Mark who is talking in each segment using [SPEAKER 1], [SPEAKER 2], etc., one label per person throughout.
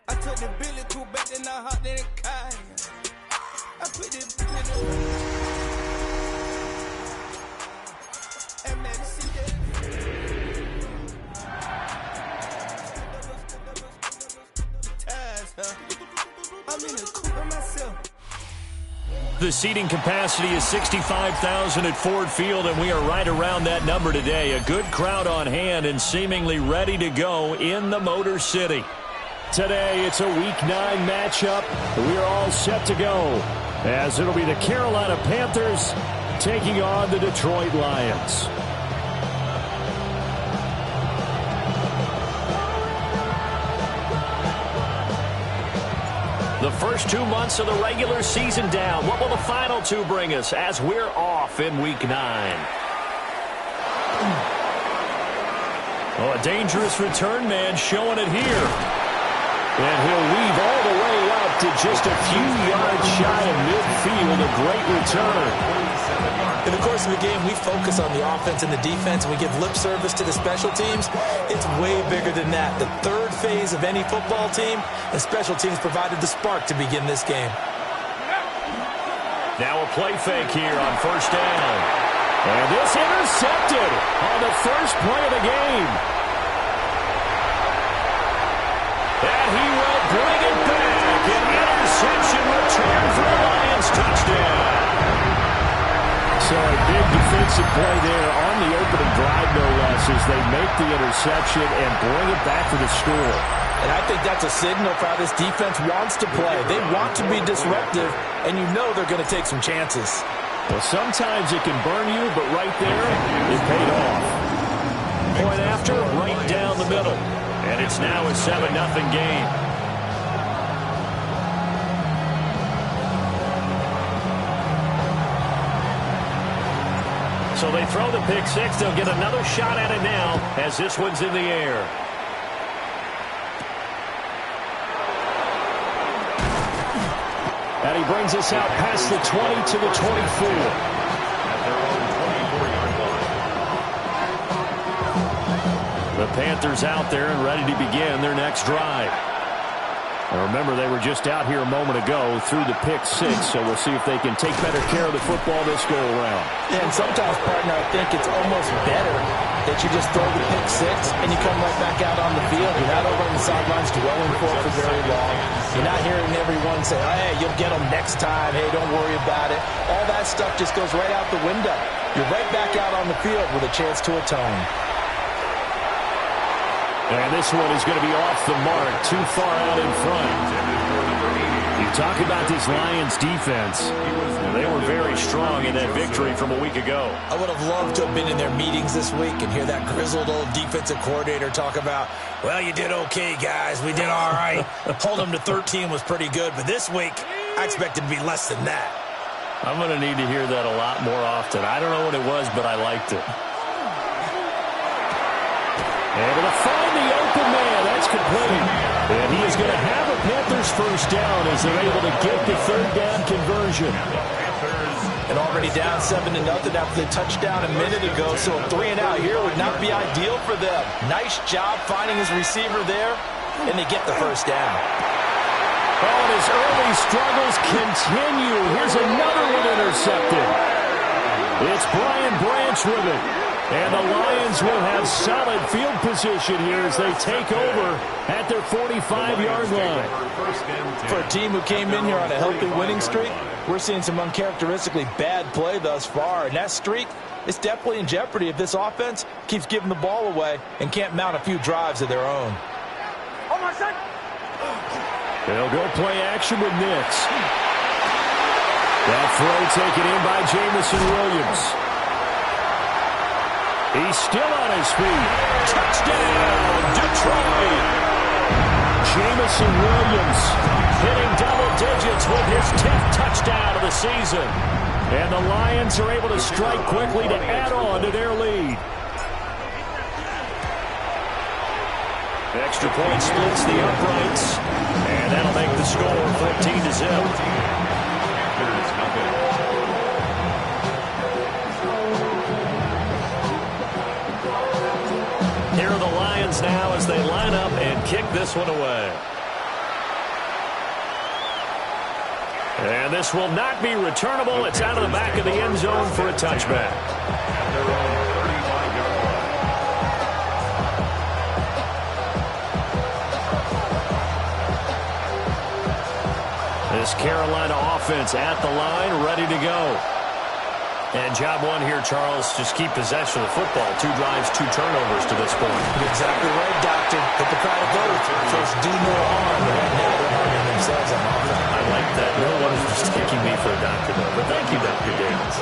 [SPEAKER 1] I took the Billy Cool back and I hopped in the car. I put the Billy and man, see that. I'm in the coupe by myself.
[SPEAKER 2] The seating capacity is 65,000 at Ford Field, and we are right around that number today. A good crowd on hand and seemingly ready to go in the Motor City. Today, it's a Week 9 matchup. We are all set to go, as it'll be the Carolina Panthers taking on the Detroit Lions. The first 2 months of the regular season down. What will the final 2 bring us as we're off in Week 9? Oh, a dangerous return man showing it here. And he'll weave all the way up to just a few yards shy of midfield. A great return.
[SPEAKER 3] In the course of the game, we focus on the offense and the defense, and we give lip service to the special teams. It's way bigger than that. The third phase of any football team, and special teams provided the spark to begin this game.
[SPEAKER 2] Now a play fake here on first down. And this intercepted on the first play of the game. And he will bring it back. An interception return for the Lions touchdown. So a big defensive play there on the opening drive, no less, as they make the interception and bring it back for the score.
[SPEAKER 3] And I think that's a signal for how this defense wants to play. They want to be disruptive, and you know they're going to take some chances.
[SPEAKER 2] Well, sometimes it can burn you, but right there, it paid off. Point after, right down the middle. And it's now a 7-0 game. So they throw the pick six. They'll get another shot at it now as this one's in the air. And he brings us out past the 20 to the 24. The Panthers out there and ready to begin their next drive. And remember, they were just out here a moment ago through the pick six, so we'll see if they can take better care of the football this go-around.
[SPEAKER 3] Yeah, and sometimes, partner, I think it's almost better that you just throw the pick six and you come right back out on the field. You're not over on the sidelines dwelling for very long. You're not hearing everyone say, hey, you'll get them next time. Hey, don't worry about it. All that stuff just goes right out the window. You're right back out on the field with a chance to atone.
[SPEAKER 2] And this one is going to be off the mark, too far out in front. You talk about this Lions defense. They were very strong in that victory from a week ago.
[SPEAKER 3] I would have loved to have been in their meetings this week and hear that grizzled old defensive coordinator talk about, well, you did okay, guys. We did all right. Hold them to 13 was pretty good. But this week, I expected to be less than that.
[SPEAKER 2] I'm going to need to hear that a lot more often. I don't know what it was, but I liked it. Able to find the open man. That's complete. And he is going to have a Panthers first down as they're able to get the third down conversion.
[SPEAKER 3] And already down 7-0 after the touchdown a minute ago. So a 3-and-out here would not be ideal for them. Nice job finding his receiver there. And they get the first down.
[SPEAKER 2] Oh, and his early struggles continue. Here's another one intercepted. It's Brian Branch with it. And the Lions will have solid field position here as they take over at their 45-yard line.
[SPEAKER 3] For a team who came in here on a healthy winning streak, we're seeing some uncharacteristically bad play thus far. And that streak is definitely in jeopardy if this offense keeps giving the ball away and can't mount a few drives of their own.
[SPEAKER 2] They'll go play action with Nix. That throw taken in by Jameson Williams. He's still on his feet. Touchdown, Detroit! Jameson Williams hitting double digits with his 10th touchdown of the season. And the Lions are able to strike quickly to add on to their lead. Extra point splits the uprights. And that'll make the score 14-0. Here are the Lions now as they line up and kick this one away. And this will not be returnable. It's out of the back of the end zone for a touchback. This Carolina offense at the line, ready to go. And job one here, Charles, just keep possession of the football. 2 drives, 2 turnovers to this point.
[SPEAKER 3] Exactly right, Doctor. Hit the crowd of both. First, do no harm. Right now, they're harming themselves on offense.
[SPEAKER 2] I like that. No one was taking me for a doctor, though. But thank you, Dr. Davis.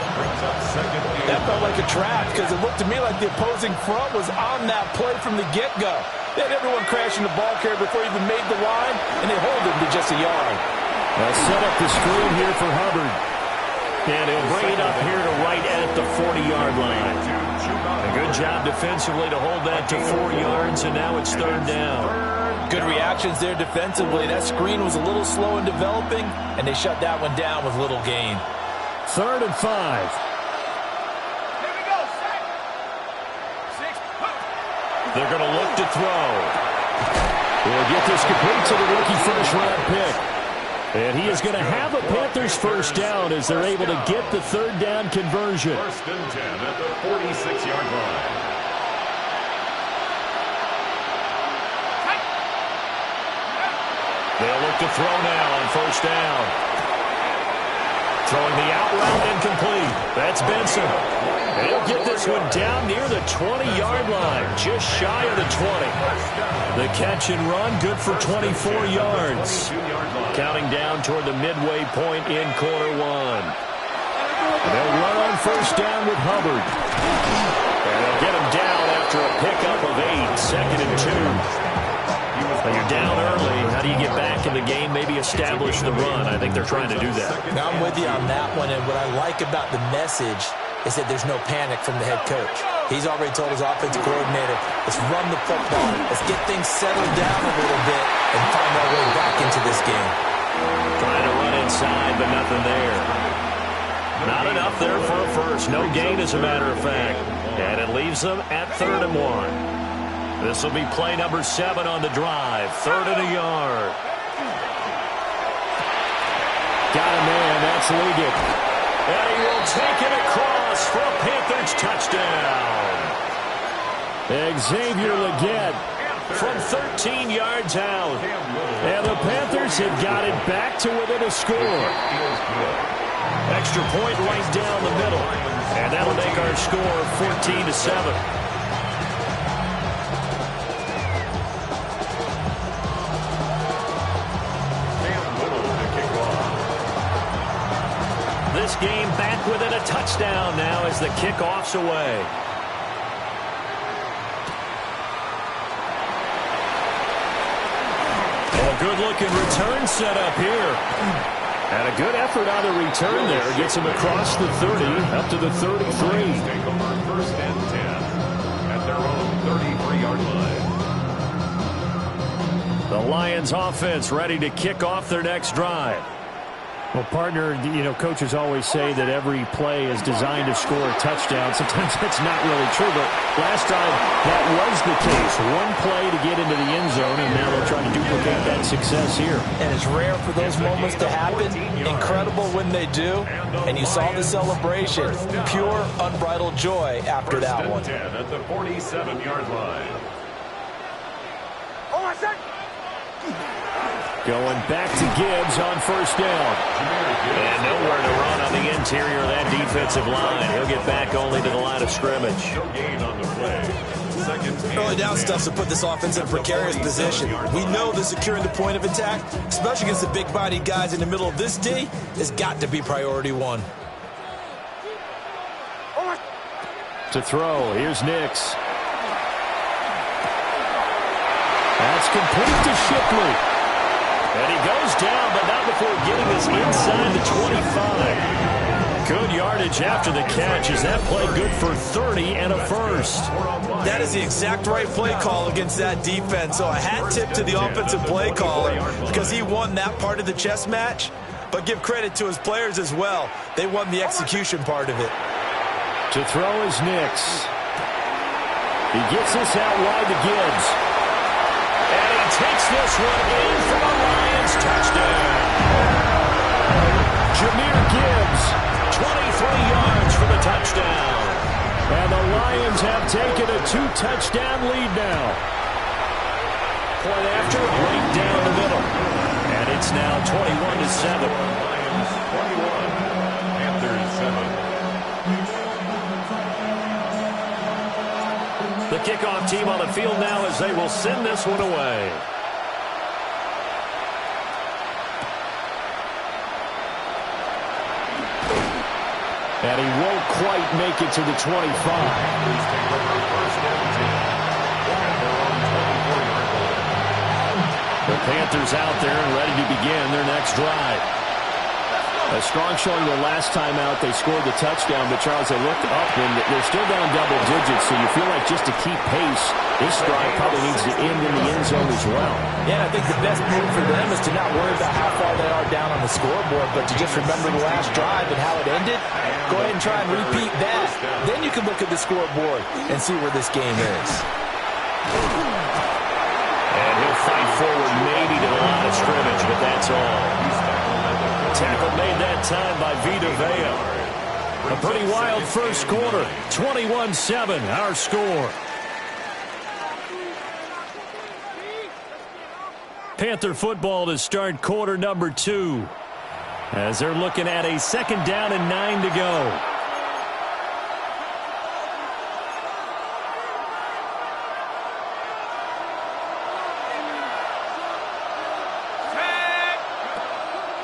[SPEAKER 3] That felt like a trap because it looked to me like the opposing front was on that play from the get-go. They had everyone crashing the ball carrier before he even made the line, and they hold him to just a yard.
[SPEAKER 2] They'll set up the screen here for Hubbard. And he'll bring it up here to right at the 40-yard line. A good job defensively to hold that to 4 yards, and now it's 3rd down.
[SPEAKER 3] Good reactions there defensively. That screen was a little slow in developing, and they shut that one down with little gain.
[SPEAKER 2] 3rd and 5.
[SPEAKER 1] Here we go, 6.
[SPEAKER 2] They're going to look to throw. We'll get this complete to the rookie first-round pick. And he is going to have a Panthers first down as they're able to get the 3rd down conversion.
[SPEAKER 4] 1st and 10 at the 46-yard line.
[SPEAKER 2] They'll look to throw now on 1st down. Throwing the out route incomplete. That's Benson. And he'll get this one down near the 20-yard line, just shy of the 20. The catch and run, good for 24 yards. Counting down toward the midway point in quarter 1. They'll run on 1st down with Hubbard. And they'll get him down after a pickup of 8, 2nd and 2. When you're down early, how do you get back in the game, maybe establish the run? I think they're trying to do that.
[SPEAKER 3] Now I'm with you on that one, and what I like about the message is that there's no panic from the head coach. He's already told his offensive coordinator, let's run the football, let's get things settled down a little bit and find our way back into this game.
[SPEAKER 2] Trying to run inside, but nothing there. Not enough there for a first. No gain, as a matter of fact. And it leaves them at 3rd and 1. This will be play number 7 on the drive. 3rd and a yard. Got him in. That's Liggett. And he will take it across for a Panthers touchdown. Xavier Liggett from 13 yards out. And the Panthers have got it back to within a score. Extra point right down the middle. And that'll make our score 14-7. This game back within a touchdown now as the kickoff's away. A good-looking return set up here. And a good effort on the return there. Gets him across the 30, up to the 33.
[SPEAKER 4] Take them on 1st and 10 at their own 33-yard line.
[SPEAKER 2] The Lions offense ready to kick off their next drive. Well, partner, coaches always say that every play is designed to score a touchdown. Sometimes that's not really true, but last drive, that was the case. One play to get into the end zone, and now they'll try to duplicate that success here.
[SPEAKER 3] And it's rare for those moments to happen. Incredible when they do. And you saw the celebration. Pure, unbridled joy after that one.
[SPEAKER 4] 10 at the 47-yard line.
[SPEAKER 1] Oh, my son!
[SPEAKER 2] Going back to Gibbs on 1st down. And nowhere to run on the interior of that defensive line. He'll get back only to the line of scrimmage.
[SPEAKER 4] No gain on the play.
[SPEAKER 3] Early down stuff to put this offense in a precarious position. We know that securing the point of attack, especially against the big-bodied guys in the middle of this D, has got to be priority 1.
[SPEAKER 2] To throw, here's Nix. That's complete to Shipley. And he goes down, but not before getting this inside the 25. Good yardage after the catch. Is that play good for 30 and a first?
[SPEAKER 3] That is the exact right play call against that defense. So a hat tip to the offensive play caller because he won that part of the chess match. but give credit to his players as well. They won the execution part of it.
[SPEAKER 2] To throw is Nix. He gets this out wide to Gibbs. And he takes this one in for the Lions. Touchdown. Jahmyr Gibbs, 23 yards for the touchdown. And the Lions have taken a 2-touchdown lead now. Point after, right down the middle. And it's now 21-7.
[SPEAKER 4] Lions 21, Panthers 7.
[SPEAKER 2] The kickoff team on the field now as they will send this one away. And he won't quite make it to the 25. The Panthers out there and ready to begin their next drive. A strong showing the last time out. They scored the touchdown, but Charles, they looked up and they're still down double digits, so you feel like just to keep pace, this drive probably needs to end in the end zone as well.
[SPEAKER 3] Yeah, I think the best move for them is to not worry about how far they are down on the scoreboard, but to just remember the last drive and how it ended. Go ahead and try and repeat that. Then you can look at the scoreboard and see where this game is.
[SPEAKER 2] And he'll fight forward maybe to the line of scrimmage, but that's all. Tackle made that time by Vita Vea. A pretty wild first quarter. 21-7, our score. Panther football to start quarter number 2. As they're looking at a 2nd down and 9 to go.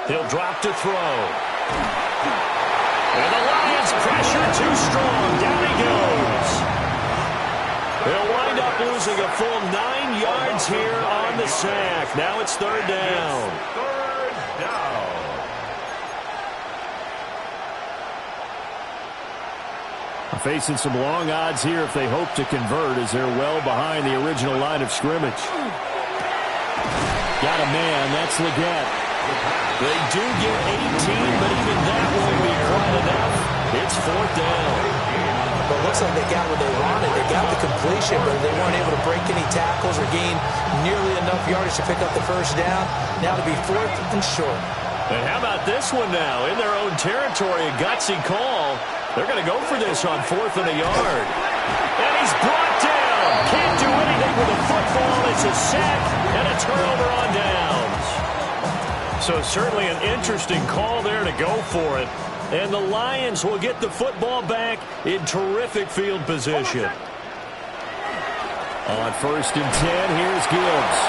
[SPEAKER 2] He'll drop to throw. And the Lions pressure too strong. Down he goes. They'll wind up losing a full 9 yards here on the sack. Now it's 3rd down.
[SPEAKER 4] Third down.
[SPEAKER 2] Facing some long odds here if they hope to convert as they're well behind the original line of scrimmage. Got a man. That's Leggett. They do get 18, but even that won't be quite enough. It's 4th down.
[SPEAKER 3] But it looks like they got what they wanted. They got the completion, but they weren't able to break any tackles or gain nearly enough yardage to pick up the 1st down. Now to be 4th and short.
[SPEAKER 2] And how about this one now? In their own territory, a gutsy call. They're going to go for this on 4th and a yard. And he's brought down. Can't do anything with a football. It's a sack and a turnover on downs. So certainly an interesting call there to go for it. And the Lions will get the football back in terrific field position. On 1st and 10, here's Gibbs.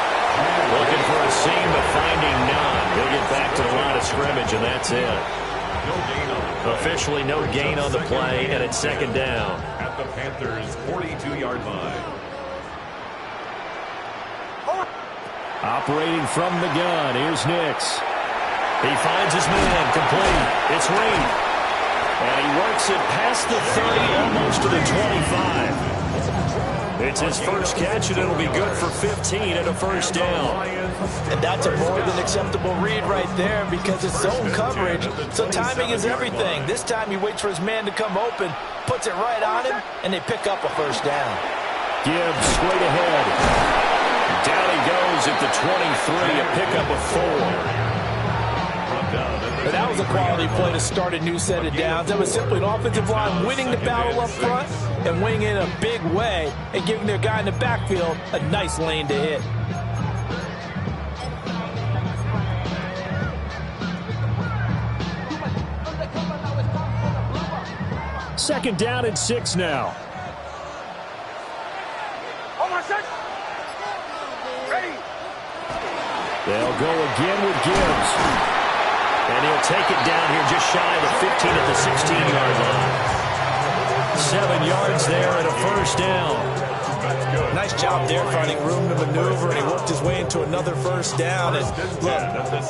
[SPEAKER 2] Looking for a seam, but finding none. He'll get back to the line of scrimmage, and that's it. Officially no gain on the play, and it's 2nd down.
[SPEAKER 4] At the Panthers' 42-yard line.
[SPEAKER 2] Operating from the gun, here's Nix. He finds his man, complete. It's Reed. And he works it past the 30, almost to the 25. It's his first catch, and it'll be good for 15 and a 1st down.
[SPEAKER 3] And that's a more than acceptable read right there because it's zone coverage, so timing is everything. This time he waits for his man to come open, puts it right on him, and they pick up a 1st down.
[SPEAKER 2] Gibbs straight ahead. Down he goes at the 23, a pickup of 4.
[SPEAKER 3] But that was a quality play to start a new set of downs. That was simply an offensive line winning the battle up front and winning it in a big way and giving their guy in the backfield a nice lane to hit.
[SPEAKER 2] Second down and 6 now. They'll go again with Gibbs. And he'll take it down here just shy of the 15 at the 16-yard line. 7 yards there and a 1st down.
[SPEAKER 3] Nice job there finding room to maneuver, and he worked his way into another 1st down. And look,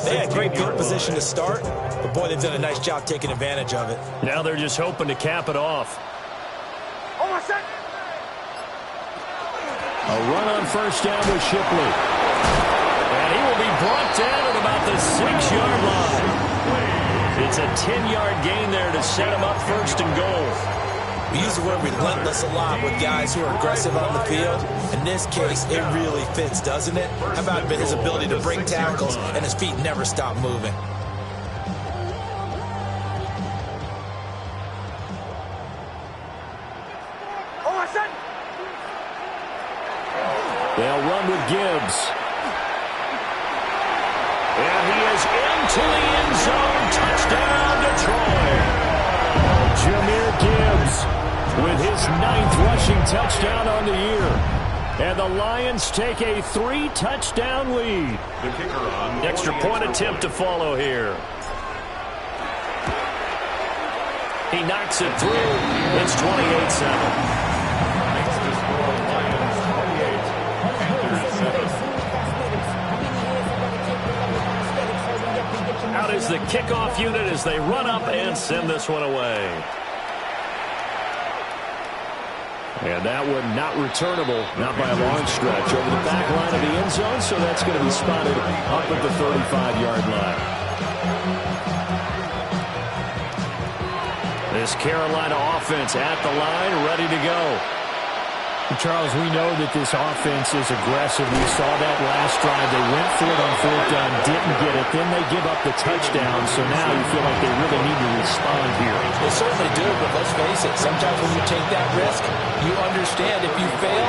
[SPEAKER 3] they had great field position to start, but boy, they've done a nice job taking advantage of it.
[SPEAKER 2] Now they're just hoping to cap it off. A run on 1st down with Shipley. And he will be brought down at about the 6-yard line. 10-yard gain there to set him up first and goal.
[SPEAKER 3] We use the word relentless a lot with guys who are aggressive on the field. In this case, it really fits, doesn't it? How about his ability to break tackles and his feet never stop moving?
[SPEAKER 2] They'll run with Gibbs. And he is into the end zone. Touchdown, Detroit. Jahmyr Gibbs with his 9th rushing touchdown on the year. And the Lions take a 3-touchdown lead.
[SPEAKER 4] The kicker on.
[SPEAKER 2] Extra point attempt to follow here. He knocks it through. It's 28-7. Out is the kickoff unit as they run up and send this one away. And that one not returnable, not by a long stretch, over the back line of the end zone, so that's going to be spotted up at the 35-yard line. This Carolina offense at the line, ready to go.
[SPEAKER 5] Charles, we know that this offense is aggressive. We saw that last drive. They went for it on 4th down, didn't get it. Then they give up the touchdown, so now you feel like they really need to respond here.
[SPEAKER 3] They certainly do, but let's face it, sometimes when you take that risk, you understand if you fail,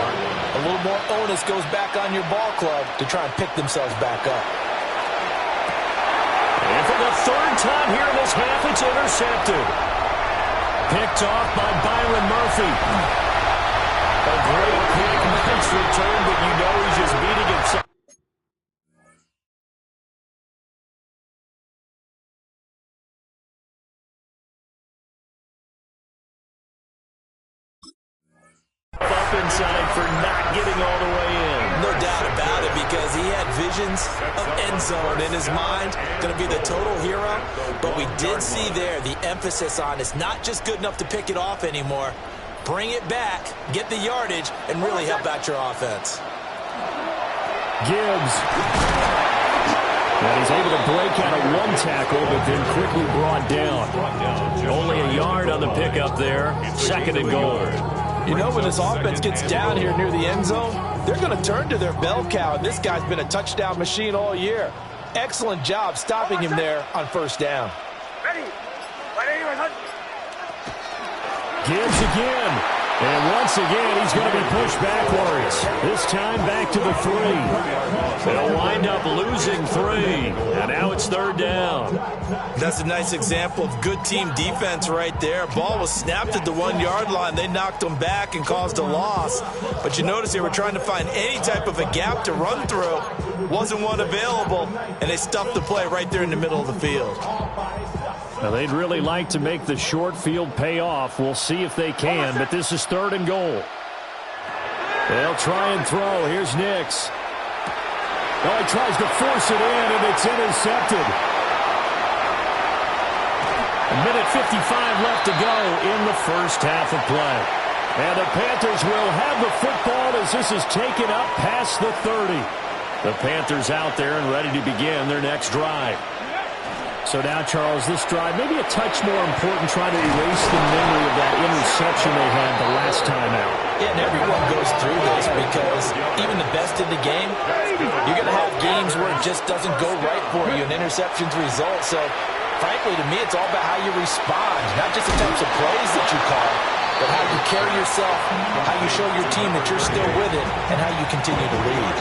[SPEAKER 3] a little more onus goes back on your ball club to try and pick themselves back up.
[SPEAKER 2] And for the 3rd time here in this half, it's intercepted. Picked off by Byron Murphy. A great pick, nice return, but you know he's just beating himself up inside for not getting all the way in.
[SPEAKER 3] No doubt about it, because he had visions of end zone in his mind, going to be the total hero. But we did see there the emphasis on it's not just good enough to pick it off anymore. Bring it back, get the yardage, and really help out your offense.
[SPEAKER 2] Gibbs. And he's able to break out of one tackle, but then quickly brought down. Only a yard on the pickup there. 2nd and goal.
[SPEAKER 3] You know, when this offense gets down here near the end zone, they're going to turn to their bell cow, and this guy's been a touchdown machine all year. Excellent job stopping him there on 1st down.
[SPEAKER 2] Gibbs again. And once again, he's going to be pushed backwards. This time back to the 3. They'll wind up losing 3. And now it's 3rd down.
[SPEAKER 3] That's a nice example of good team defense right there. Ball was snapped at the 1-yard line. They knocked them back and caused a loss. But you notice they were trying to find any type of a gap to run through. Wasn't one available, and they stuffed the play right there in the middle of the field.
[SPEAKER 2] Now, they'd really like to make the short field pay off. We'll see if they can, but this is 3rd and goal. They'll try and throw. Here's Nix. Oh, he tries to force it in, and it's intercepted. A minute 55 left to go in the first half of play. And the Panthers will have the football as this is taken up past the 30. The Panthers out there and ready to begin their next drive.
[SPEAKER 5] So now, Charles, this drive maybe a touch more important, trying to erase the memory of that interception they had the last time out.
[SPEAKER 3] Yeah, and everyone goes through this because even the best in the game, you're going to have games where it just doesn't go right for you, and interceptions result. So, frankly, to me, it's all about how you respond, not just the types of plays that you call, but how you carry yourself, how you show your team that you're still with it, and how you continue to lead.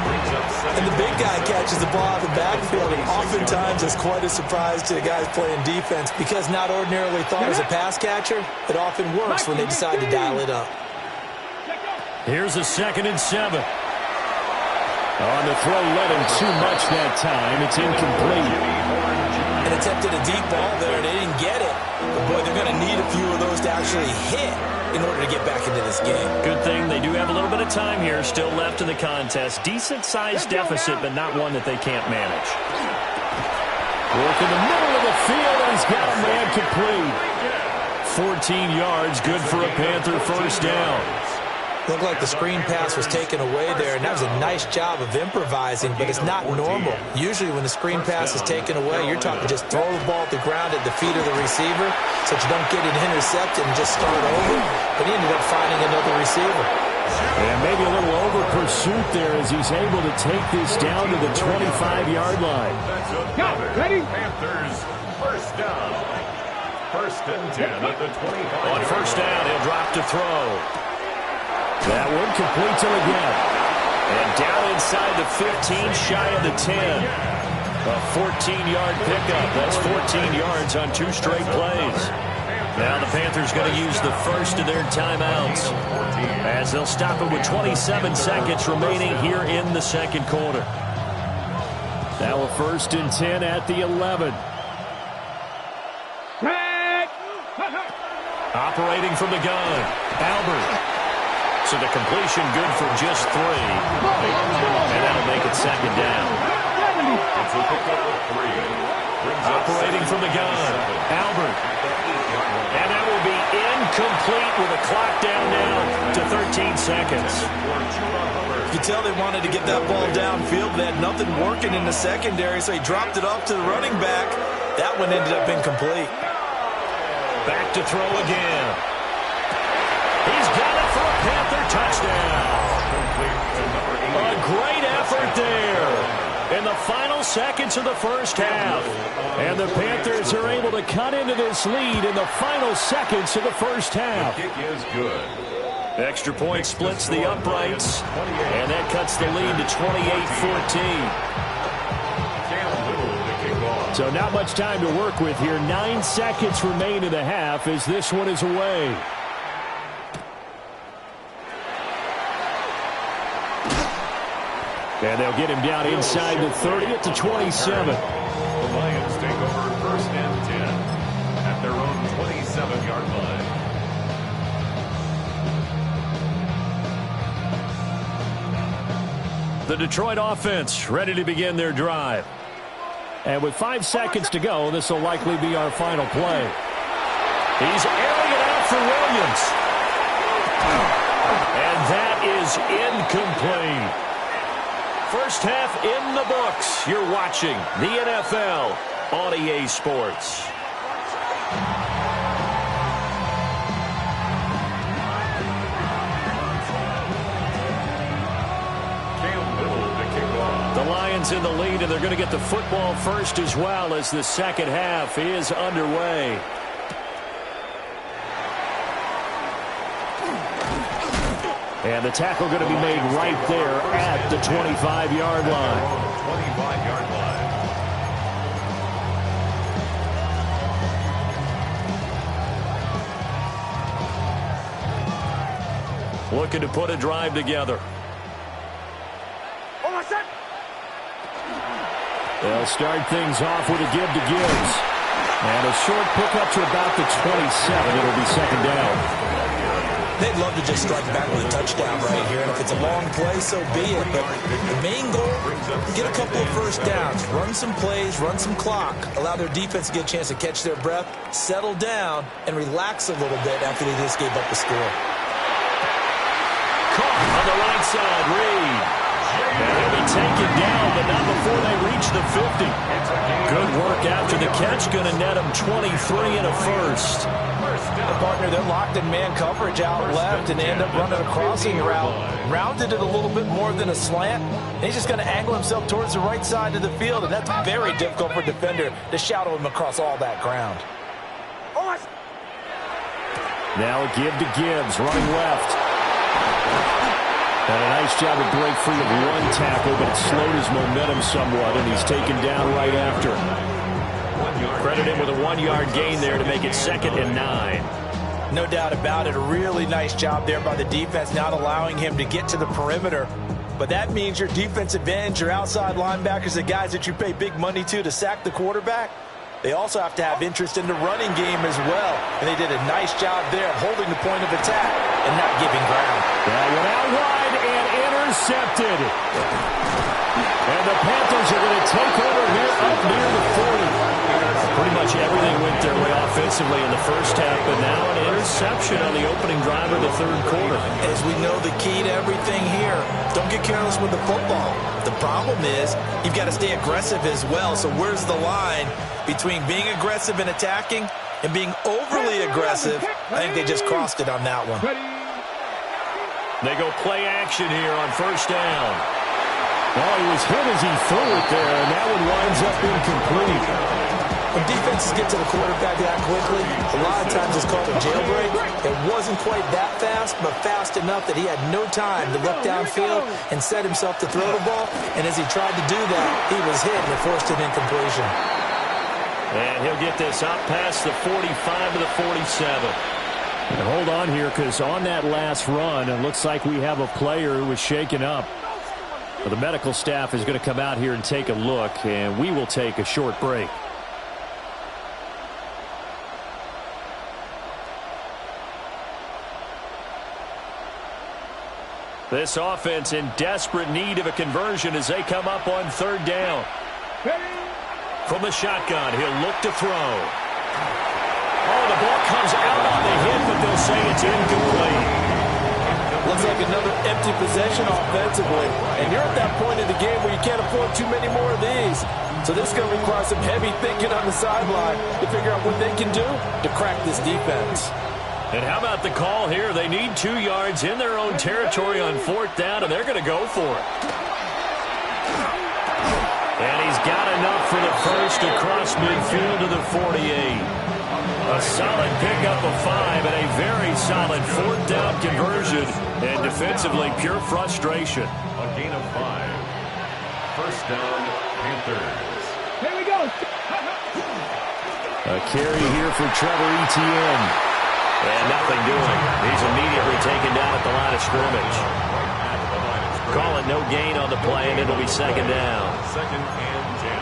[SPEAKER 3] And the big guy catches the ball out of the backfield, and oftentimes it's quite a surprise to the guys playing defense because not ordinarily thought as a pass catcher, it often works when they decide to dial it up.
[SPEAKER 2] Here's a 2nd and 7. On the throw, led him too much that time. It's incomplete.
[SPEAKER 3] And attempted a deep ball there, and they didn't get it. But boy, they're going to need a few of those to actually hit in order to get back into this game.
[SPEAKER 2] Good thing they do have a little bit of time here still left in the contest. Decent-sized deficit, but not one that they can't manage. Work in the middle of the field, and he's got a man complete. 14 yards, good for a Panther 1st down.
[SPEAKER 3] Looked like the screen pass was taken away there, and that was a nice job of improvising, but it's not normal. Usually when the screen pass is taken away, you're talking just throw the ball at the ground at the feet of the receiver so that you don't get it intercepted and just start over. But he ended up finding another receiver.
[SPEAKER 5] And maybe a little over pursuit there as he's able to take this down to the 25-yard line.
[SPEAKER 4] Go, ready? Panthers, first down. First and 10 at the 25.
[SPEAKER 2] On first down, he'll drop to throw. That one complete to again. And down inside the 15, shy of the 10. A 14-yard pickup. That's 14 yards on 2 straight plays. Now the Panthers going to use the first of their timeouts as they'll stop it with 27 seconds remaining here in the second quarter.
[SPEAKER 5] Now a first and 10 at the 11.
[SPEAKER 2] Operating from the gun, Albert. So the completion good for just 3. And that'll make it second down. Operating from the gun, Albert. And that will be incomplete with a clock down now to 13 seconds.
[SPEAKER 3] You can tell they wanted to get that ball downfield. They had nothing working in the secondary, so he dropped it off to the running back. That one ended up incomplete.
[SPEAKER 2] Back to throw again. He's got it for a Panther touchdown. A great effort there in the final seconds of the first half. And the Panthers are able to cut into this lead in the final seconds of the first half.
[SPEAKER 4] The kick is good.
[SPEAKER 2] Extra point splits the uprights, and that cuts the lead to 28-14.
[SPEAKER 5] So not much time to work with here. 9 seconds remain in the half as this one is away. And they'll get him down inside the 30 at the 27.
[SPEAKER 4] The Lions take over first and 10 at their own 27-yard line.
[SPEAKER 2] The Detroit offense ready to begin their drive.
[SPEAKER 5] And with 5 seconds to go, this will likely be our final play.
[SPEAKER 2] He's airing it out for Williams. And that is incomplete. First half in the books. You're watching the NFL on EA Sports. The Lions in the lead, and they're going to get the football first as well as the second half is underway. And the tackle going to be made right there at the 25-yard line.
[SPEAKER 4] 25-yard line.
[SPEAKER 2] Looking to put a drive together.
[SPEAKER 5] They'll start things off with a give to Gibbs. And a short pickup to about the 27. It'll be second down.
[SPEAKER 3] They'd love to just strike back with a touchdown right here, and if it's a long play, so be it. But the main goal, get a couple of first downs, run some plays, run some clock, allow their defense to get a chance to catch their breath, settle down, and relax a little bit after they just gave up the score.
[SPEAKER 2] Caught on the right side, Reed. And he'll be taken down, but not before they reach the 50. Good work after the catch, going to net him 23 and a first.
[SPEAKER 3] The partner, they're locked in man coverage out left, and they end up running a crossing route. Rounded it a little bit more than a slant. And he's just going to angle himself towards the right side of the field, and that's very difficult for a defender to shadow him across all that ground.
[SPEAKER 5] Now a give to Gibbs, running left. And a nice job to break free of one tackle, but it slowed his momentum somewhat, and he's taken down right after.
[SPEAKER 2] Credit him with a 1-yard gain there to make it 2nd and 9.
[SPEAKER 3] No doubt about it. A really nice job there by the defense, not allowing him to get to the perimeter. But that means your defensive ends, your outside linebackers, the guys that you pay big money to sack the quarterback, they also have to have interest in the running game as well. And they did a nice job there of holding the point of attack and not giving ground.
[SPEAKER 5] That went out wide and intercepted. And the Panthers are going to take over here up near the 40.
[SPEAKER 2] Pretty much everything went their way offensively offensively in the first half, but now an interception on the opening drive of the third quarter.
[SPEAKER 3] As we know, the key to everything here, don't get careless with the football. The problem is you've got to stay aggressive as well. So where's the line between being aggressive and attacking and being overly aggressive? I think they just crossed it on that one.
[SPEAKER 2] They go play action here on first down.
[SPEAKER 5] Well, he was hit as he threw it there, and that one winds up incomplete.
[SPEAKER 3] When defenses get to the quarterback that quickly, a lot of times it's called a jailbreak. It wasn't quite that fast, but fast enough that he had no time to look downfield and set himself to throw the ball. And as he tried to do that, he was hit and it forced an incompletion.
[SPEAKER 2] And he'll get this up past the 45 to the 47.
[SPEAKER 5] And hold on here, because on that last run, it looks like we have a player who was shaken up. But the medical staff is going to come out here and take a look, and we will take a short break.
[SPEAKER 2] This offense in desperate need of a conversion as they come up on third down. From the shotgun, he'll look to throw. Oh, the ball comes out on the hit, but they'll say it's incomplete.
[SPEAKER 3] Looks like another empty possession offensively. And you're at that point in the game where you can't afford too many more of these. So this is going to require some heavy thinking on the sideline to figure out what they can do to crack this defense.
[SPEAKER 2] And how about the call here? They need 2 yards in their own territory on fourth down, and they're going to go for it. And he's got enough for the first across midfield to the 48. A solid pickup of 5 and a very solid fourth down conversion. And defensively, pure frustration.
[SPEAKER 4] A gain of 5. First down, Panthers.
[SPEAKER 1] Here we go.
[SPEAKER 5] A carry here for Trevor Etienne.
[SPEAKER 2] And nothing doing. He's immediately taken down at the line of scrimmage. Call it no gain on the play, and it'll be second down.
[SPEAKER 4] Second and 10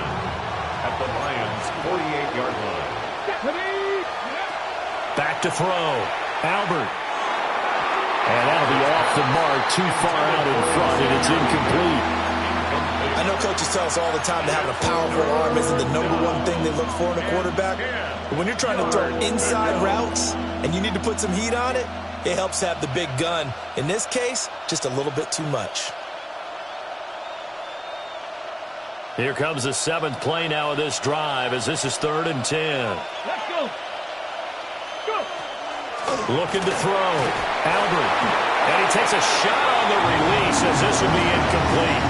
[SPEAKER 4] at the Lions' 48-yard line.
[SPEAKER 2] Back to throw. Albert.
[SPEAKER 5] And that'll be off the mark, too far out in front, and it's incomplete.
[SPEAKER 3] I know coaches tell us all the time that having a powerful arm isn't the #1 thing they look for in a quarterback. But when you're trying to throw inside routes and you need to put some heat on it, it helps have the big gun. In this case, just a little bit too much.
[SPEAKER 2] Here comes the 7th play now of this drive as this is 3rd and 10.
[SPEAKER 1] Let's go. Go.
[SPEAKER 2] Looking to throw. Albert. And he takes a shot on the release as this will be incomplete.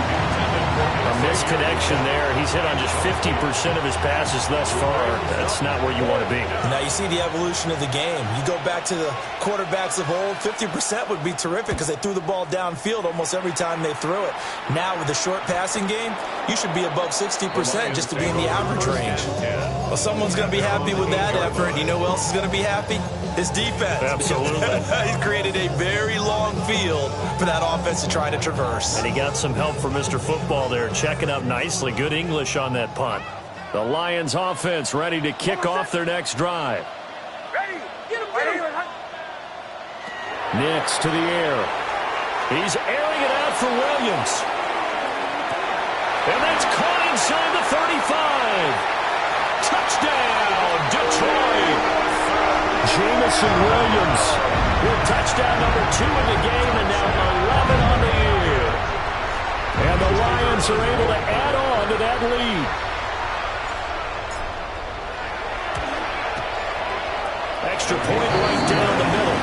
[SPEAKER 2] A misconnection there. He's hit on just 50% of his passes thus far. That's not where you want to be.
[SPEAKER 3] Now you see the evolution of the game. You go back to the quarterbacks of old, 50% would be terrific because they threw the ball downfield almost every time they threw it. Now with the short passing game, you should be above 60% just to be in the average range. Well, someone's going to be happy with that effort. You know who else is going to be happy? His defense.
[SPEAKER 2] Absolutely.
[SPEAKER 3] He's created a very long field for that offense to try to traverse.
[SPEAKER 2] And he got some help from Mr. Football there, checking up nicely. Good English on that punt. The Lions offense ready to kick off their next drive.
[SPEAKER 1] Ready. Get him, get him.
[SPEAKER 2] Nix to the air. He's airing it out for Williams. And that's caught inside the 35. Touchdown, Detroit.
[SPEAKER 5] Jamison Williams
[SPEAKER 2] with touchdown number 2 in the game and now 11 on the year. And the Lions are able to add on to that lead. Extra point right down the middle.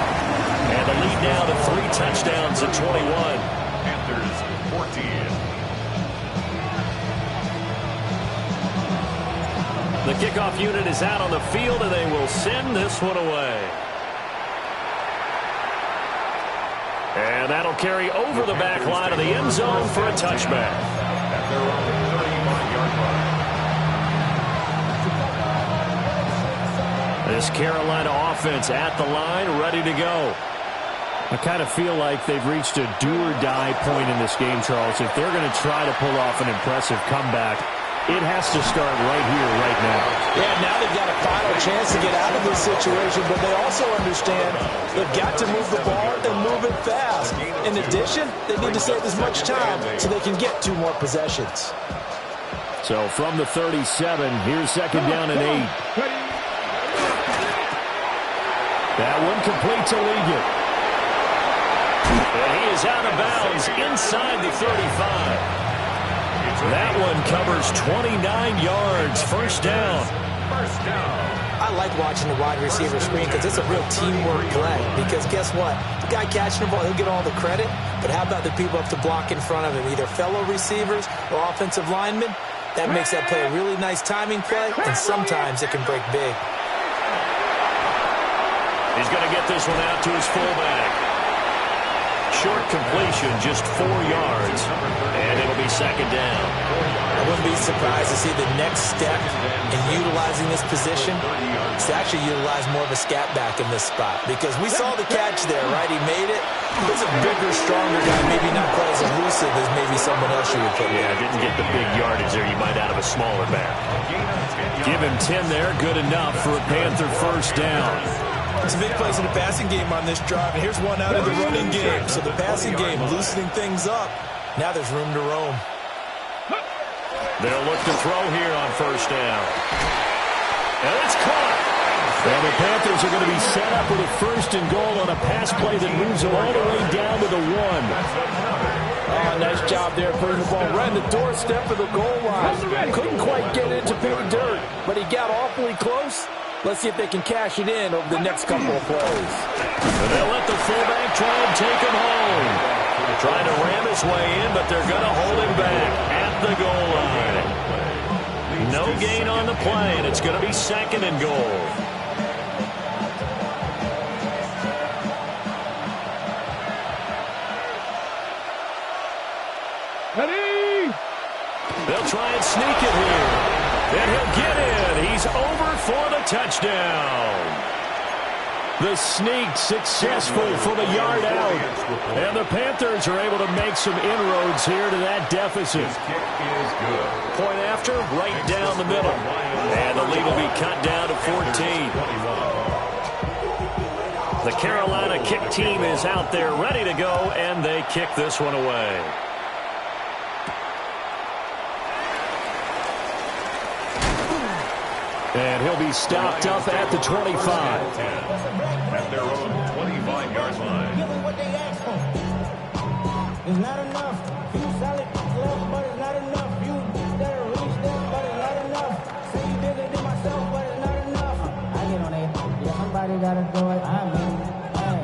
[SPEAKER 2] And the lead now to 3 touchdowns at 21.
[SPEAKER 4] Panthers 14.
[SPEAKER 2] The kickoff unit is out on the field, and they will send this one away. And that'll carry over the back line of the end zone for a touchback.
[SPEAKER 4] At their own 35-yard line.
[SPEAKER 2] This Carolina offense at the line, ready to go.
[SPEAKER 5] I kind of feel like they've reached a do-or-die point in this game, Charles. If they're going to try to pull off an impressive comeback, it has to start right here, right now.
[SPEAKER 3] Yeah, now they've got a final chance to get out of this situation, but they also understand they've got to move the ball and move it fast. In addition, they need to save as much time so they can get 2 more possessions.
[SPEAKER 5] So from the 37, here's second down and 8. That one complete to Ligon.
[SPEAKER 2] And he is out of bounds inside the 35. That one covers 29 yards. First down.
[SPEAKER 4] First down.
[SPEAKER 3] I like watching the wide receiver screen because it's a real teamwork play. Because guess what? The guy catching the ball, he'll get all the credit. But how about the people up to block in front of him, either fellow receivers or offensive linemen? That makes that play a really nice timing play, and sometimes it can break big.
[SPEAKER 2] He's going to get this one out to his fullback. Short completion, just 4 yards, and it'll be second down.
[SPEAKER 3] I wouldn't be surprised to see the next step in utilizing this position is to actually utilize more of a scat back in this spot, because we saw the catch there, right? He made it. He's a bigger, stronger guy, maybe not quite as elusive as maybe someone else you would put.
[SPEAKER 2] Yeah, didn't get the big yardage there you might out of a smaller back. Give him 10 there, good enough for a Panther first down.
[SPEAKER 3] Some big plays in the passing game on this drive, and here's one out of the running game. So the passing game loosening things up. Now there's room to roam.
[SPEAKER 2] They'll look to throw here on first down. And it's caught.
[SPEAKER 5] And the Panthers are going to be set up with a first and goal on a pass play that moves them all the way down to the 1.
[SPEAKER 3] Oh, nice job there putting the ball right in the doorstep of the goal line. Couldn't quite get it to pay dirt, but he got awfully close. Let's see if they can cash it in over the next couple of plays.
[SPEAKER 2] And they'll let the fullback try and take him home. Trying to ram his way in, but they're going to hold him back at the goal line. No gain on the play, and it's going to be second and goal.
[SPEAKER 5] Ready?
[SPEAKER 2] They'll try and sneak it here. And he'll get in. He's over for the touchdown.
[SPEAKER 5] The sneak successful from a yard out. And the Panthers are able to make some inroads here to that deficit.
[SPEAKER 4] Kick is good.
[SPEAKER 2] Point after, right down the middle. And the lead will be cut down to 14. The Carolina kick team is out there ready to go, and they kick this one away.
[SPEAKER 5] And he'll be stopped up at the 25.
[SPEAKER 4] At their own 25-yard line.
[SPEAKER 6] What they asked for. It's not enough. You solid left, but it's not enough. You better reach them, but it's not enough. Say you bigger than myself, but it's not enough. I get on it. Yeah, somebody gotta do it. I mean,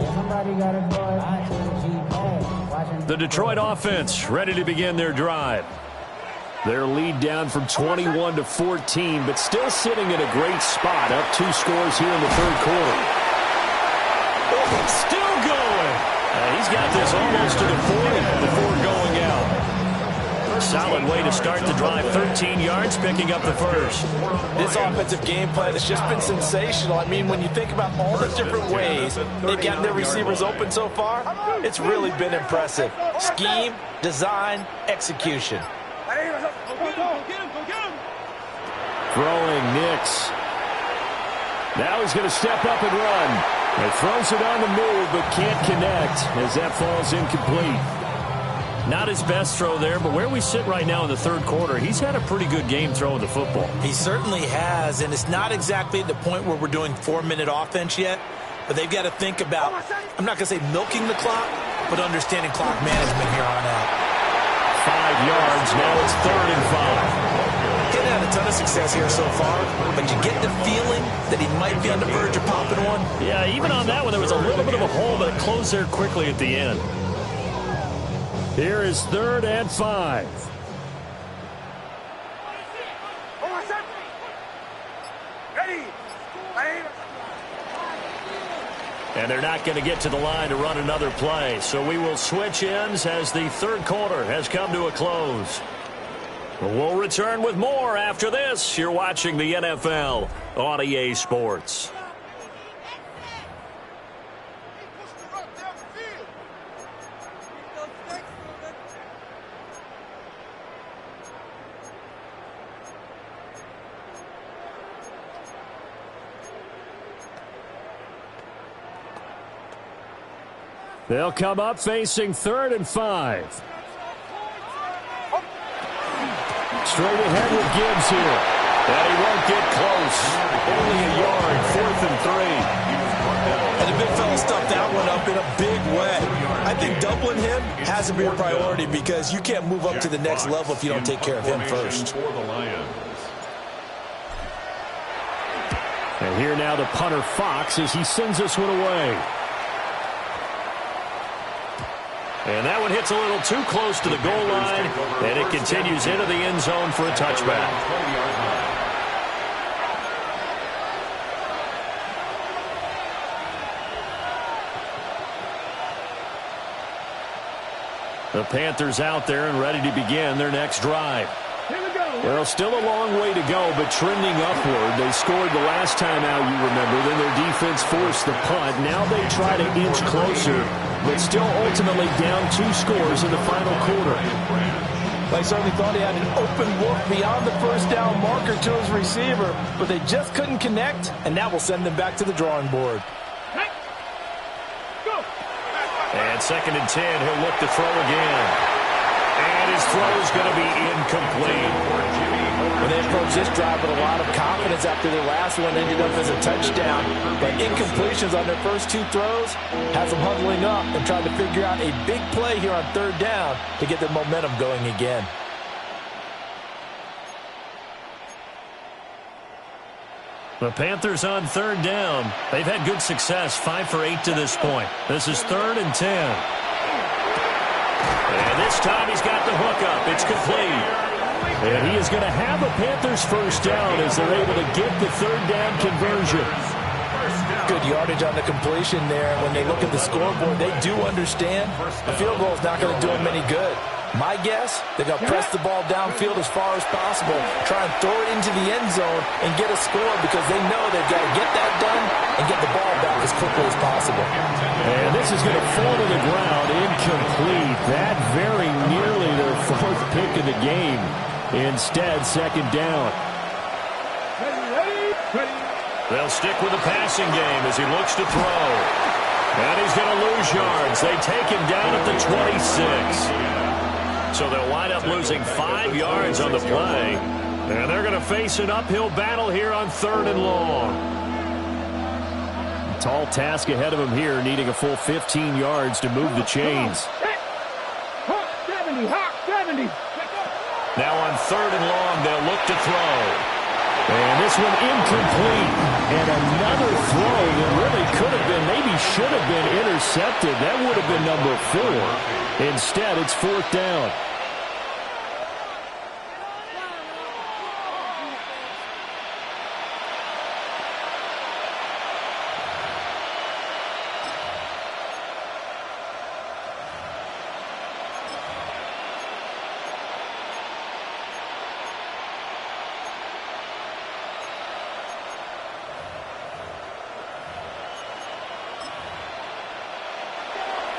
[SPEAKER 6] yeah, somebody gotta do it. I take a cheap pass.
[SPEAKER 2] The Detroit offense ready to begin their drive.
[SPEAKER 5] Their lead down from 21 to 14, but still sitting in a great spot, up 2 scores here in the third quarter.
[SPEAKER 2] Still going. He's got this almost to the 40 before going out. Solid way to start the drive. 13 yards, picking up the first.
[SPEAKER 3] This offensive game plan has just been sensational. I mean, when you think about all the different ways they've gotten their receivers open so far, it's really been impressive. Scheme, design, execution.
[SPEAKER 5] Throwing Nix. Now he's going to step up and run. He throws it on the move, but can't connect as that falls incomplete.
[SPEAKER 2] Not his best throw there, but where we sit right now in the third quarter, he's had a pretty good game throwing the football.
[SPEAKER 3] He certainly has, and it's not exactly at the point where we're doing 4-minute offense yet, but they've got to think about, I'm not going to say milking the clock, but understanding clock management here on out.
[SPEAKER 2] 5 yards, now it's 3rd and 5.
[SPEAKER 3] He's had a ton of success here so far, but you get the feeling that he might be on the verge of popping one.
[SPEAKER 2] Yeah, even on that one, there was a little bit of a hole, but it closed there quickly at the end.
[SPEAKER 5] Here is 3rd and 5.
[SPEAKER 2] And they're not going to get to the line to run another play. So we will switch ends as the third quarter has come to a close. We'll return with more after this. You're watching the NFL on EA Sports.
[SPEAKER 5] They'll come up facing 3rd and 5. Straight ahead with Gibbs here.
[SPEAKER 2] And he won't get close. Only a yard, 4th and 3.
[SPEAKER 3] And the the big fella stuffed that one up in a big way. I think doubling him has to be a priority because you can't move up to the next level if you don't take care of him first.
[SPEAKER 5] And here now the punter Fox as he sends this one away.
[SPEAKER 2] And that one hits a little too close to the goal line, and it continues into the end zone for a touchback. The Panthers out there and ready to begin their next drive. Well, still a long way to go, but trending upward. They scored the last time out, you remember. Then their defense forced the punt. Now they try to inch closer, but still ultimately down 2 scores in the final quarter.
[SPEAKER 3] They certainly thought he had an open look beyond the first down marker to his receiver, but they just couldn't connect, and that will send them back to the drawing board.
[SPEAKER 2] And 2nd and 10, he'll look to throw again. And his throw is going to be incomplete.
[SPEAKER 3] When they approached this drive with a lot of confidence after their last one ended up as a touchdown. But incompletions on their first 2 throws has them huddling up and trying to figure out a big play here on 3rd down to get their momentum going again.
[SPEAKER 2] The Panthers on 3rd down. They've had good success, 5 for 8 to this point. This is 3rd and 10. And this time he's got the hook up. It's complete.
[SPEAKER 5] And he is going to have a Panthers first down as they're able to get the 3rd down conversion.
[SPEAKER 3] Good yardage on the completion there. When they look at the scoreboard, they do understand a field goal is not going to do them any good. My guess, they're going to press the ball downfield as far as possible, try and throw it into the end zone and get a score because they know they've got to get that done and get the ball back as quickly as possible.
[SPEAKER 5] And this is going to fall to the ground, incomplete. That very nearly their 4th pick of the game. Instead, 2nd down.
[SPEAKER 2] They'll stick with the passing game as he looks to throw. And he's going to lose yards. They take him down at the 26. So they'll wind up losing 5 yards on the play. And they're going to face an uphill battle here on 3rd and long.
[SPEAKER 5] Tall task ahead of him here, needing a full 15 yards to move the chains.
[SPEAKER 2] Now on 3rd and long, they'll look to throw.
[SPEAKER 5] And this one incomplete. And another throw that really could have been, maybe should have been intercepted. That would have been number 4. Instead, it's 4th down.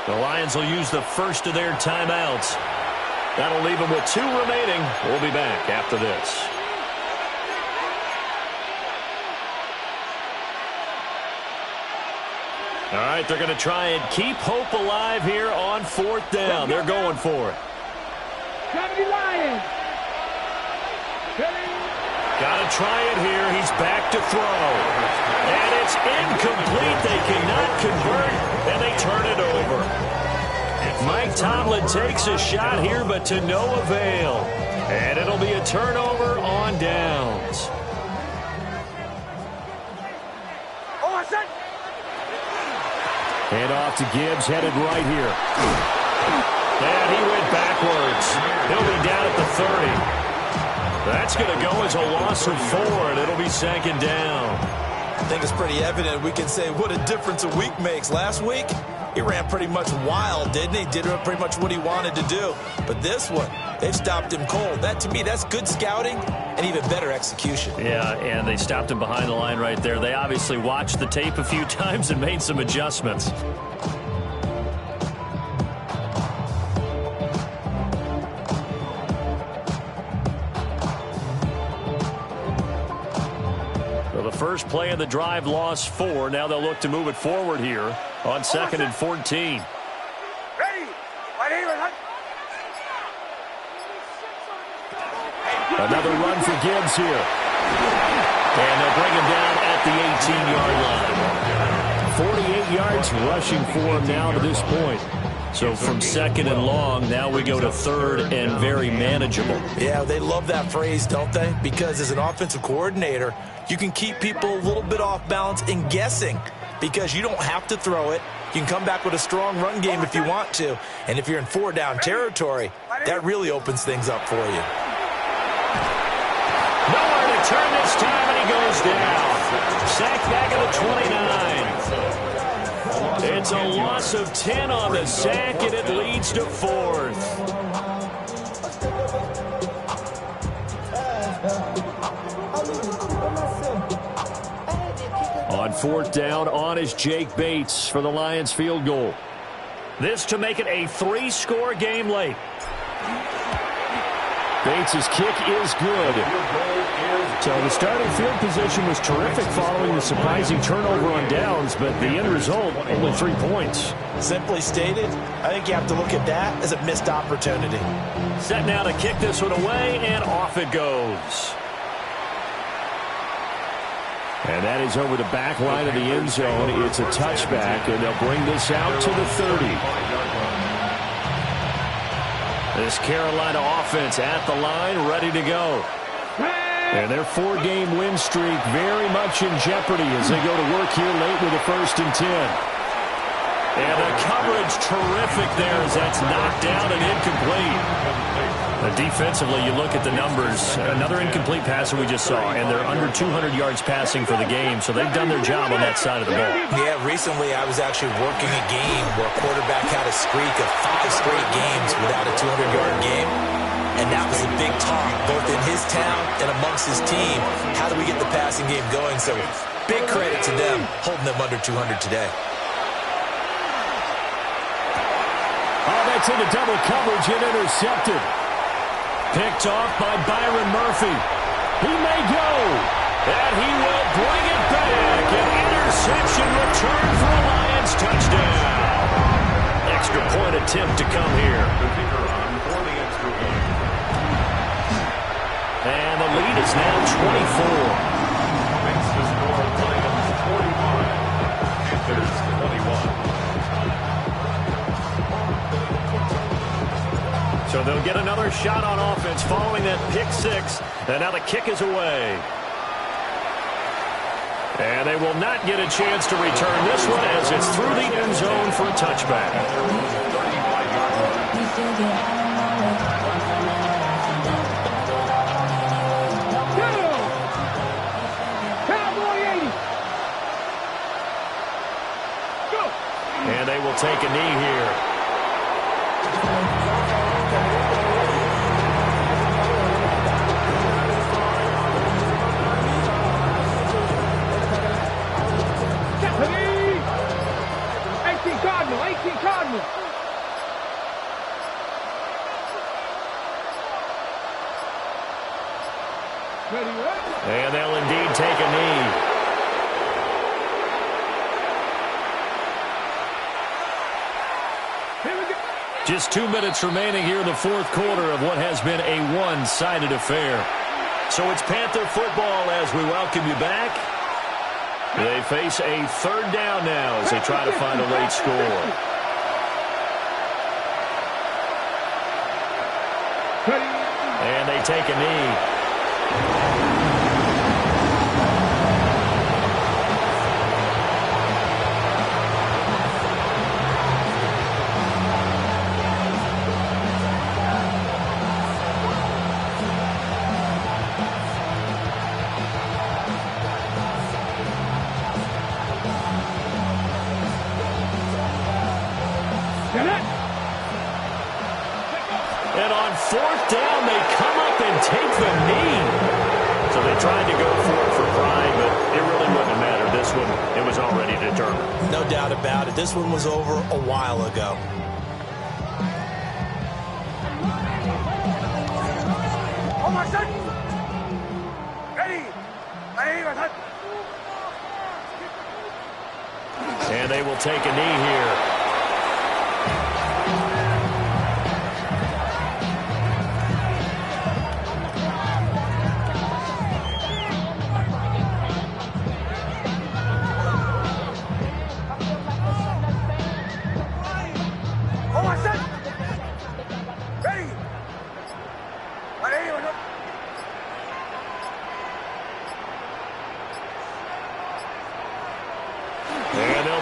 [SPEAKER 2] The Lions will use the first of their timeouts. That'll leave them with 2 remaining. We'll be back after this. All right, they're going to try and keep hope alive here on 4th down. They're going for it. Got to try it here. He's back to throw. And it's incomplete. They cannot convert, and they turn it over. Mike Tomlin takes a shot here, but to no avail. And it'll be a turnover on downs.
[SPEAKER 5] Hand off to Gibbs, headed right here.
[SPEAKER 2] And he went backwards. He'll be down at the 30. That's going to go as a loss of 4, and it'll be 2nd down.
[SPEAKER 3] I think it's pretty evident. We can say what a difference a week makes. Last week, he ran pretty much wild, didn't he? Did pretty much what he wanted to do. But this one, they've stopped him cold. That, to me, that's good scouting and even better execution.
[SPEAKER 2] Yeah, and they stopped him behind the line right there. They obviously watched the tape a few times and made some adjustments. First play of the drive, lost 4. Now they'll look to move it forward here on 2nd and 14.
[SPEAKER 5] Another run for Gibbs here.
[SPEAKER 2] And they'll bring him down at the 18-yard line. 48 yards rushing for him now to this point. So from second and long, now we go to third and very manageable.
[SPEAKER 3] Yeah, they love that phrase, don't they? Because as an offensive coordinator, you can keep people a little bit off balance and guessing because you don't have to throw it. You can come back with a strong run game if you want to. And if you're in 4-down territory, that really opens things up for you.
[SPEAKER 2] Nowhere to turn this time, and he goes down. Sacked back at the 29. It's a loss of 10 on the sack, and it leads to fourth. On fourth down, on is Jake Bates for the Lions field goal. This to make it a 3-score game late. Bates' kick is good. So the starting field position was terrific following the surprising turnover on downs, but the end result, only 3 points.
[SPEAKER 3] Simply stated, I think you have to look at that as a missed opportunity.
[SPEAKER 2] Set now to kick this one away, and off it goes. And that is over the back line of the end zone. It's a touchback, and they'll bring this out to the 30. This Carolina offense at the line, ready to go. And their 4-game win streak very much in jeopardy as they go to work here late with a 1st and 10. And the coverage terrific there as that's knocked down and incomplete. Defensively, you look at the numbers. Another incomplete pass that we just saw, and they're under 200 yards passing for the game, so they've done their job on that side of the ball.
[SPEAKER 3] Yeah, recently I was actually working a game where a quarterback had a streak of 5 straight games without a 200-yard game, and that was a big talk, both in his town and amongst his team. How do we get the passing game going? So big credit to them holding them under 200 today.
[SPEAKER 2] Oh, that's into double coverage and intercepted. Picked off by Byron Murphy. He may go. And he will bring it back. An interception return for a Lions touchdown. Extra point attempt to come here. And the lead is now 24.
[SPEAKER 4] Makes the score Lions 45, Panthers 21.
[SPEAKER 2] So they'll get another shot on offense following that pick 6. And now the kick is away. And they will not get a chance to return this one as it's through the end zone for a touchback. And they will take a knee here.
[SPEAKER 6] Cardinal.
[SPEAKER 2] And they'll indeed take a knee. Just 2 minutes remaining here in the fourth quarter of what has been a one-sided affair. So it's Panther football as we welcome you back. They face a 3rd down now as they try to find a late score. And they take a knee. And on 4th down, they come up and take the knee. So they tried to go for it for pride, but it really wouldn't have mattered. This one, it was already determined.
[SPEAKER 3] No doubt about it. This one was over a while ago.
[SPEAKER 2] And they will take a knee here.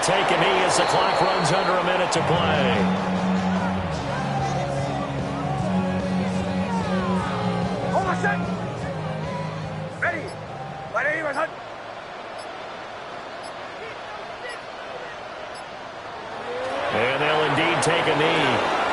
[SPEAKER 2] take a knee as the clock runs under a minute to play.
[SPEAKER 7] Hold on, set. Ready. Ready, ready.
[SPEAKER 2] And they'll indeed take a knee.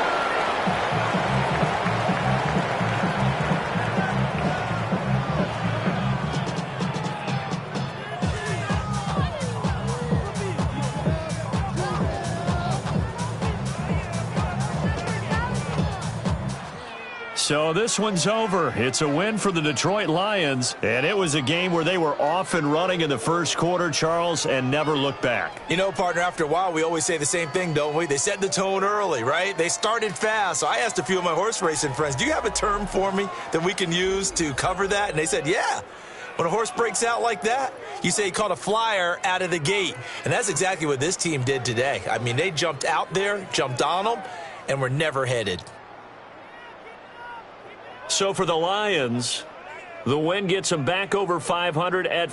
[SPEAKER 2] So this one's over. It's a win for the Detroit Lions, and it was a game where they were off and running in the first quarter, Charles, and never looked back.
[SPEAKER 3] You know, partner, after a while, we always say the same thing, don't we? They set the tone early, right? They started fast. So I asked a few of my horse racing friends, do you have a term for me that we can use to cover that? And they said, yeah. When a horse breaks out like that, you say he caught a flyer out of the gate. And that's exactly what this team did today. I mean, they jumped out there, jumped on them, and were never headed.
[SPEAKER 2] So for the Lions, the win gets them back over 500 at